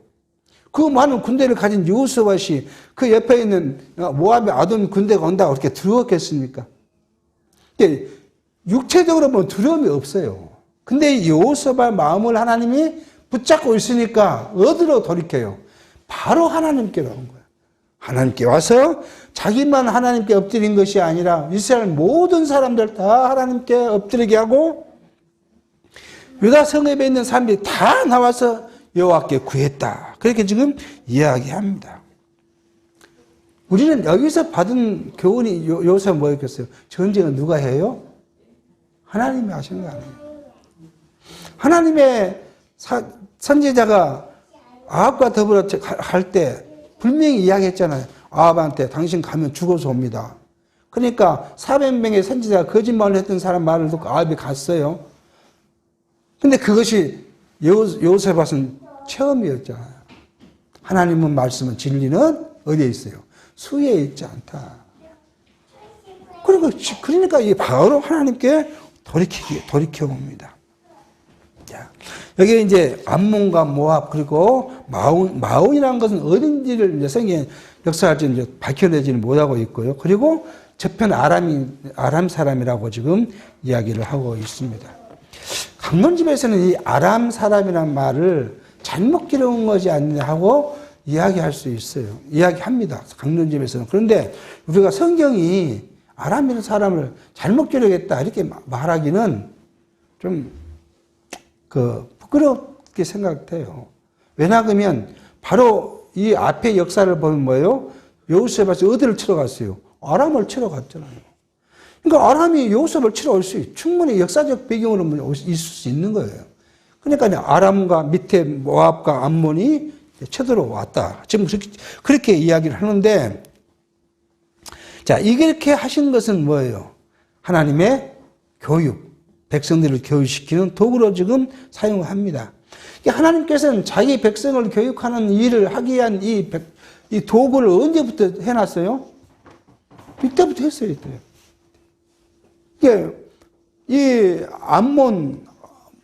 그 많은 군대를 가진 여호사밧이 그 옆에 있는 모압의 아돔 군대가 온다고 그렇게 두려웠겠습니까? 육체적으로 보면 두려움이 없어요. 근데 이 여호사밧 마음을 하나님이 붙잡고 있으니까 어디로 돌이켜요? 바로 하나님께로 온 거예요. 하나님께 와서 자기만 하나님께 엎드린 것이 아니라 이스라엘 모든 사람들 다 하나님께 엎드리게 하고 유다 성읍에 있는 사람들이 다 나와서 여호와께 구했다. 그렇게 지금 이야기합니다. 우리는 여기서 받은 교훈이 여기서 뭐였겠어요? 전쟁은 누가 해요? 하나님이 하시는 거 아니에요. 하나님의 선지자가 아합과 더불어 할 때 분명히 이야기했잖아요. 아합한테 당신 가면 죽어서 옵니다. 그러니까 400명의 선지자가 거짓말을 했던 사람 말을 듣고 아합이 갔어요. 근데 그것이 여호사밧은 처음이었잖아요. 하나님은 말씀은 진리는 어디에 있어요? 수에 있지 않다. 그러니까 이 바로 하나님께 돌이켜봅니다. 여기 이제 암몬과 모압 그리고 마온이라는 것은 어딘지를 이제 성경에 역사할지 이제 밝혀내지는 못하고 있고요. 그리고 저편 아람 사람이라고 지금 이야기를 하고 있습니다. 강론집에서는 이 아람 사람이라는 말을 잘못 기록한 것이 아니냐 하고 이야기할 수 있어요. 이야기합니다. 강론집에서는. 그런데 우리가 성경이 아람이라는 사람을 잘못 기록했다 이렇게 말하기는 좀 부끄럽게 생각돼요. 왜냐하면 바로 이 앞에 역사를 보면 뭐예요? 여호사밧이 어디를 치러 갔어요? 아람을 치러 갔잖아요. 그러니까 아람이 여호사밧을 치러 올 수 충분히 역사적 배경으로 있을 수 있는 거예요. 그러니까 아람과 밑에 모압과 암몬이 쳐들어왔다. 지금 그렇게 이야기를 하는데, 자, 이렇게 하신 것은 뭐예요? 하나님의 교육, 백성들을 교육시키는 도구로 지금 사용합니다. 하나님께서는 자기 백성을 교육하는 일을 하기 위한 이 도구를 언제부터 해놨어요? 이때부터 했어요, 이때. 이 암몬,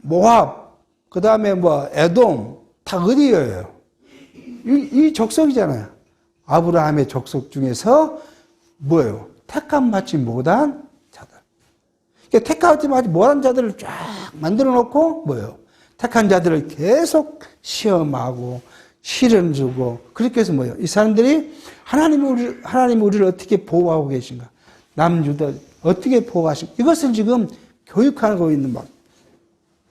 모압, 그 다음에 에돔, 다 어디예요? 이 족속이잖아요. 아브라함의 족속 중에서 뭐예요? 택함 받지 못한 자들. 택함 받지 못한 자들을 쫙 만들어 놓고 뭐예요? 택한 자들을 계속 시험하고 시련 주고 그렇게 해서 뭐예요? 이 사람들이 하나님이 우리를 어떻게 보호하고 계신가? 남유다 어떻게 보호하신가? 이것을 지금 교육하고 있는 말.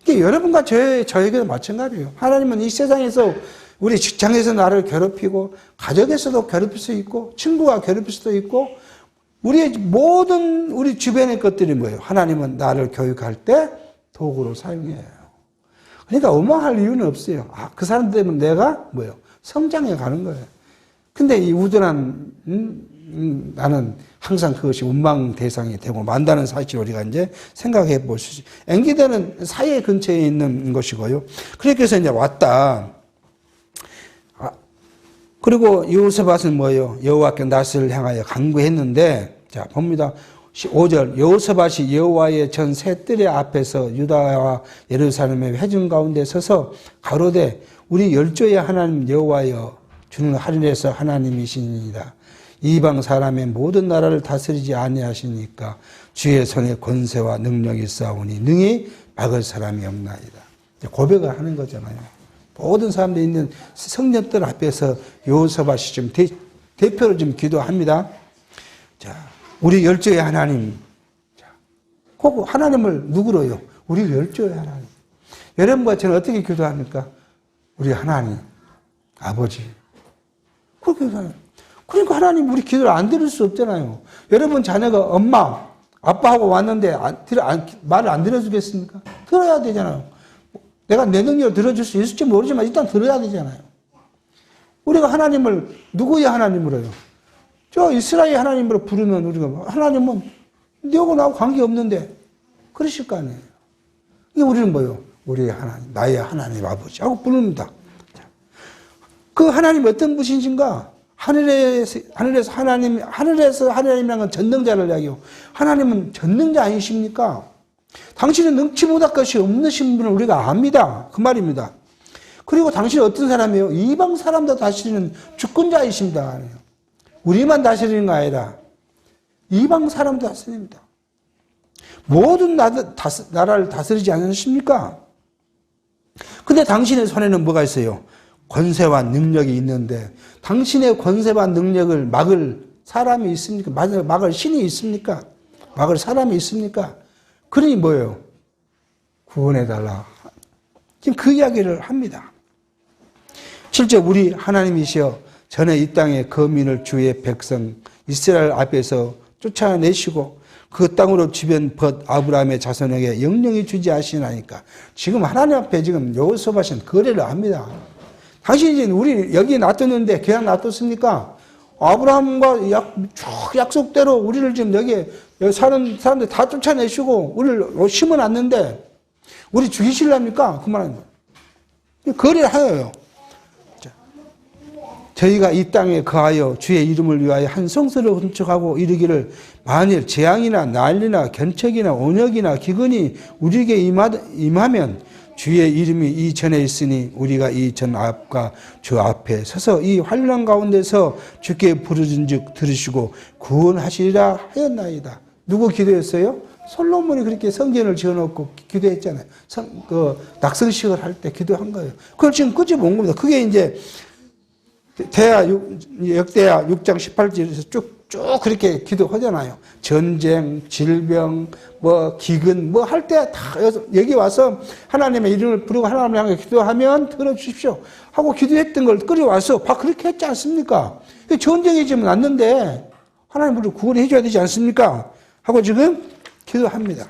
여러분과 저에게도 마찬가지예요. 하나님은 이 세상에서 우리 직장에서 나를 괴롭히고 가정에서도 괴롭힐 수 있고 친구가 괴롭힐 수도 있고 우리의 모든 우리 주변의 것들이 뭐예요? 하나님은 나를 교육할 때 도구로 사용해요. 그러니까 원망할 이유는 없어요. 그 사람 때문에 내가 뭐예요? 성장해 가는 거예요. 근데 이 우둔한 나는 항상 그것이 원망 대상이 되고 만다는 사실을 우리가 이제 생각해 볼 수 있어요. 엔기드는 사해 근처에 있는 것이고요. 그렇게 해서 이제 왔다. 그리고 여호사밧은 뭐예요? 여호와께 낯을 향하여 간구했는데, 자, 봅니다. 5절. 여호사밧이 여호와의 전 셋들의 앞에서 유다와 예루살렘의 회중 가운데 서서 가로되 우리 열조의 하나님 여호와여 주는 하늘에서 하나님이시니이다. 이방 사람의 모든 나라를 다스리지 아니하시니까 주의 손에 권세와 능력이 있사오니 능히 막을 사람이 없나이다. 고백을 하는 거잖아요. 모든 사람들이 있는 성령들 앞에서 여호사밧이 좀 대표로 좀 기도합니다. 자, 우리 열조의 하나님. 자, 꼭 하나님을 누구로요? 우리 열조의 하나님. 여러분과 저는 어떻게 기도합니까? 우리 하나님, 아버지. 그렇게 기도해요. 그러니까 하나님 우리 기도를 안 들을 수 없잖아요. 여러분 자녀가 엄마, 아빠하고 왔는데 말을 안 들어주겠습니까? 들어야 되잖아요. 내가 내 능력을 들어줄 수 있을지 모르지만 일단 들어야 되잖아요. 우리가 하나님을 누구의 하나님으로 해요? 저 이스라엘 하나님으로 부르면 우리가 하나님은 너하고 나하고 관계없는데 그러실 거 아니에요. 우리는 뭐예요? 우리의 하나님, 나의 하나님 아버지 하고 부릅니다. 그 하나님 어떤 분이신가? 하늘에서 하나님이라는 건 전능자를 이야기해요. 하나님은 전능자 아니십니까? 당신은 능치 못할 것이 없으신 분을 우리가 압니다. 그 말입니다. 그리고 당신은 어떤 사람이에요? 이방 사람도 다스리는 주권자이십니다. 우리만 다스리는 거 아니라 이방 사람도 다스립니다. 모든 나라를 다스리지 않으십니까? 근데 당신의 손에는 뭐가 있어요? 권세와 능력이 있는데 당신의 권세와 능력을 막을 사람이 있습니까? 막을 신이 있습니까? 막을 사람이 있습니까? 그러니 뭐예요? 구원해달라. 지금 그 이야기를 합니다. 실제 우리 하나님이시여 전에 이 땅의 거민을 주의 백성 이스라엘 앞에서 쫓아내시고 그 땅으로 주변 벗 아브라함의 자손에게 영영히 주지 하시나니까 지금 하나님 앞에 지금 여호수아는 거래를 합니다. 당신이 우리 여기 놔뒀는데 그냥 놔뒀습니까? 아브라함과 쭉 약속대로 우리를 지금 여기 사는 사람들 다 쫓아내시고 우리를 심어놨는데 우리 죽이실랍니까? 그만합니다. 거래를 하여요. 저희가 이 땅에 거하여 주의 이름을 위하여 한 성소를 건축하고 이르기를 만일 재앙이나 난리나 견책이나 온역이나 기근이 우리에게 임하면 주의 이름이 이 전에 있으니 우리가 이 전 앞과 주 앞에 서서 이 환난 가운데서 주께 부르짖은즉 들으시고 구원하시리라 하였나이다. 누구 기도했어요? 솔로몬이 그렇게 성전을 지어놓고 기도했잖아요. 낙성식을 할 때 기도한 거예요. 그걸 지금 끄집어 온 겁니다. 그게 이제 역대하 6장 18절에서 쭉 그렇게 기도하잖아요. 전쟁, 질병, 기근, 할 때 다 여기 와서 하나님의 이름을 부르고 하나님을 향해 기도하면 들어주십시오. 하고 기도했던 걸 끌어와서 그렇게 했지 않습니까? 전쟁이 지금 났는데 하나님 우리를 구원해 줘야 되지 않습니까? 하고 지금 기도합니다.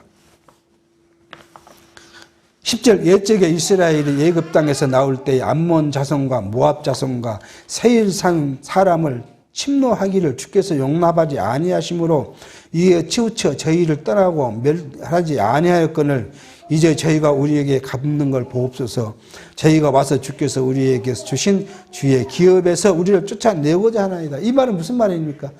10절 옛적에 이스라엘이 애굽 땅에서 나올 때 암몬 자손과 모압 자손과 세일 산 사람을 침노하기를 주께서 용납하지 아니하심으로 이에 치우쳐 저희를 떠나고 멸하지 아니하였거늘 이제 저희가 우리에게 갚는 걸 보옵소서. 저희가 와서 주께서 우리에게 주신 주의 기업에서 우리를 쫓아내고자 하나이다. 이 말은 무슨 말입니까?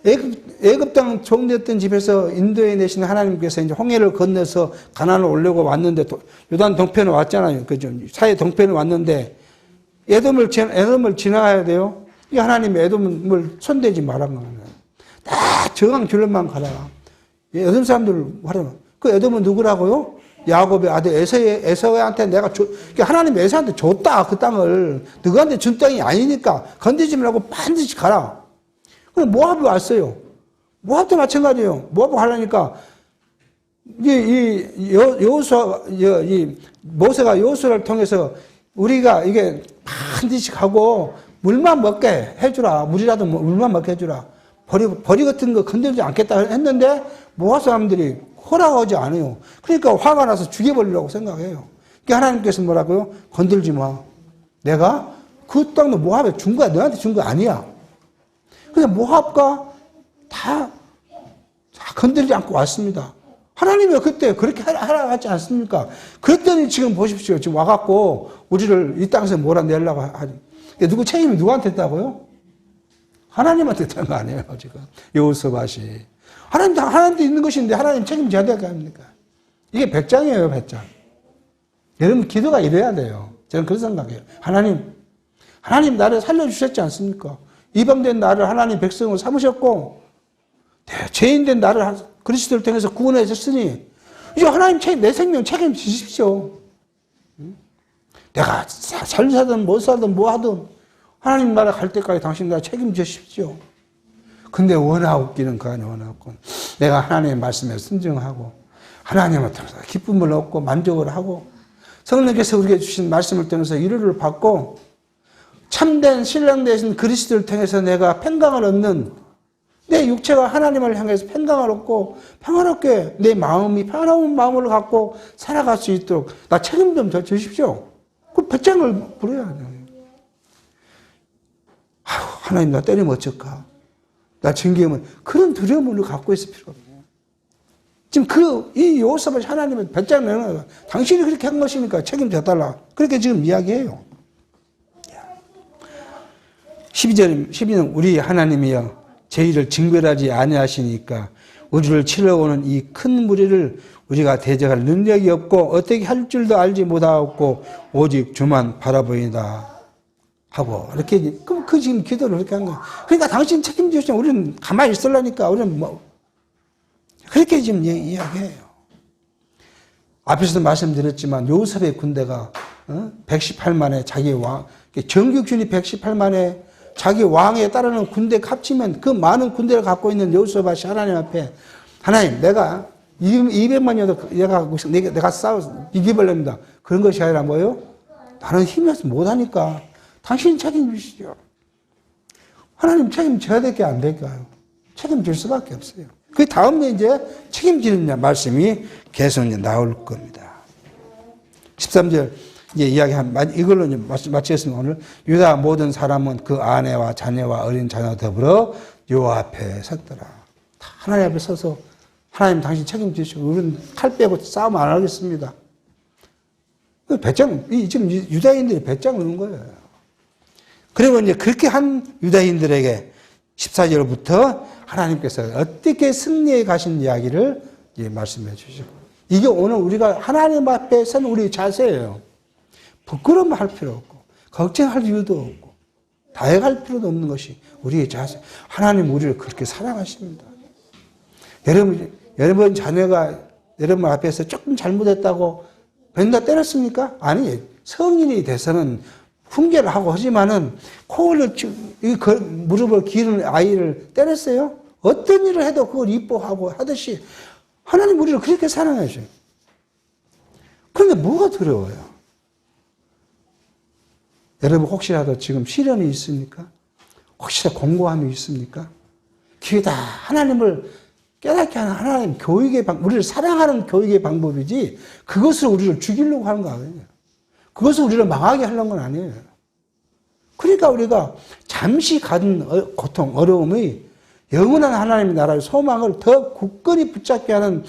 애굽 땅 종되었던 집에서 인도해 내신 하나님께서 이제 홍해를 건너서 가나안을 오려고 왔는데 요단 동편에 왔잖아요. 그죠? 사해 동편에 왔는데 에돔을 지나가야 돼요. 이 하나님이 에돔을 손대지 말란 거예요. 다 저강 줄로만 가라. 에돔 사람들 하라. 그 에돔은 누구라고요? 야곱의 아들 에서한테 하나님 에서한테 줬다. 그 땅을. 너한테 준 땅이 아니니까 건드리지 말고 반드시 가라. 그럼 모압이 왔어요. 모압도 마찬가지예요. 모압이 하려니까 모세가 여호수아를 통해서 우리가 이게 반드시 가고 물만 먹게 해주라. 물이라도 물만 먹게 해주라. 벌이 같은 거 건드리지 않겠다 했는데 모압 사람들이 허락하지 않아요. 그러니까 화가 나서 죽여버리려고 생각해요. 그러니까 하나님께서 뭐라고요? 건들지 마. 내가 그 땅도 모압에 준 거야. 너한테 준 거 아니야. 근데 모압과 다 건들지 않고 왔습니다. 하나님이 그때 그렇게 하라고 하지 않습니까? 그랬더니 지금 보십시오. 지금 와갖고 우리를 이 땅에서 몰아내려고 하지. 누구 책임이 누구한테 있다고요? 하나님한테 있다는 거 아니에요, 지금. 여호수아시. 하나님도 있는 것인데 하나님 책임져야 될 거 아닙니까? 이게 배짱이에요, 배짱. 여러분, 기도가 이래야 돼요. 저는 그런 생각해요. 하나님 나를 살려주셨지 않습니까? 이방된 나를 하나님 백성으로 삼으셨고 죄인된 나를 그리스도를 통해서 구원해 줬으니 이제 하나님 내 생명 책임지십시오. 내가 잘 사든 못 사든 뭐 하든 하나님 나라 갈 때까지 당신 나라 책임지십시오. 근데 원하옵기는 그 안에 원하옵고 내가 하나님의 말씀에 순종하고 하나님을 통해서 기쁨을 얻고 만족을 하고 성령께서 우리에게 주신 말씀을 통해서 위로를 받고 참된 신랑 되신 그리스도를 통해서 내가 평강을 얻는 내 육체가 하나님을 향해서 평강을 얻고 평화롭게 내 마음이 평화로운 마음을 갖고 살아갈 수 있도록 나 책임 좀 져 주십시오. 그 배짱을 부려야 돼요. 하나님 나 때리면 어쩔까? 나 징계하면 그런 두려움을 갖고 있을 필요가 없네요. 지금 이 여호수아가 하나님의 배짱을 내는 거예요. 당신이 그렇게 한 것이니까 책임져 달라. 그렇게 지금 이야기해요. 12절 우리 하나님이여 저희를 징벌하지 아니하시니까 우리를 치러오는 이 큰 무리를 우리가 대적할 능력이 없고 어떻게 할 줄도 알지 못하고 오직 주만 바라보이다 하고 이렇게 그 지금 기도를 그렇게 한 거예요. 그러니까 당신 책임지시면 우리는 가만히 있으려니까 우리는 뭐 그렇게 지금 이야기해요. 앞에서도 말씀드렸지만 요셉의 군대가 118만에 자기 왕 정규군이 118만에 자기 왕에 따르는 군대 합치면 그 많은 군대를 갖고 있는 여호사밧이 하나님 앞에 하나님 내가 200만이어도 내가 싸워서 이기버립니다. 그런 것이 아니라 뭐예요? 나는 힘이 없어 못하니까 당신이 책임지시죠. 하나님 책임져야 될 게 안 될까요? 책임질 수밖에 없어요. 그 다음에 이제 책임지는 말씀이 계속 이제 나올 겁니다. 13절 이제 이걸로 이제 마치겠습니다. 오늘 유다 모든 사람은 그 아내와 자녀와 어린 자녀 더불어 여호와 앞에 섰더라. 다 하나님 앞에 서서 하나님 당신 책임지시고 우리는 칼 빼고 싸움 안 하겠습니다. 지금 유다인들이 배짱 오는 거예요. 그리고 이제 그렇게 한 유다인들에게 14절부터 하나님께서 어떻게 승리해 가신 이야기를 이제 말씀해 주시고 이게 오늘 우리가 하나님 앞에 선 우리 자세예요. 부끄러움할 필요 없고 걱정할 이유도 없고 다해갈 필요도 없는 것이 우리의 자세. 하나님 우리를 그렇게 사랑하십니다. 여러분 자녀가 여러분 앞에서 조금 잘못했다고 맨날 때렸습니까? 아니 성인이 돼서는 훈계를 하고 하지만은 코를 무릎을 기르는 아이를 때렸어요? 어떤 일을 해도 그걸 이뻐하고 하듯이 하나님 우리를 그렇게 사랑하셔요. 그런데 뭐가 두려워요? 여러분 혹시라도 지금 시련이 있습니까? 혹시라도 공고함이 있습니까? 그게 다 하나님을 깨닫게 하는 하나님 교육의 우리를 사랑하는 교육의 방법이지 그것을 우리를 죽이려고 하는 거 아니에요. 그것을 우리를 망하게 하려는 건 아니에요. 그러니까 우리가 잠시 가진 고통, 어려움이 영원한 하나님의 나라의 소망을 더 굳건히 붙잡게 하는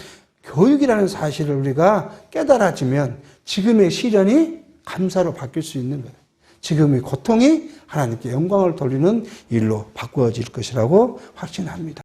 교육이라는 사실을 우리가 깨달아지면 지금의 시련이 감사로 바뀔 수 있는 거예요. 지금의 고통이 하나님께 영광을 돌리는 일로 바꾸어질 것이라고 확신합니다.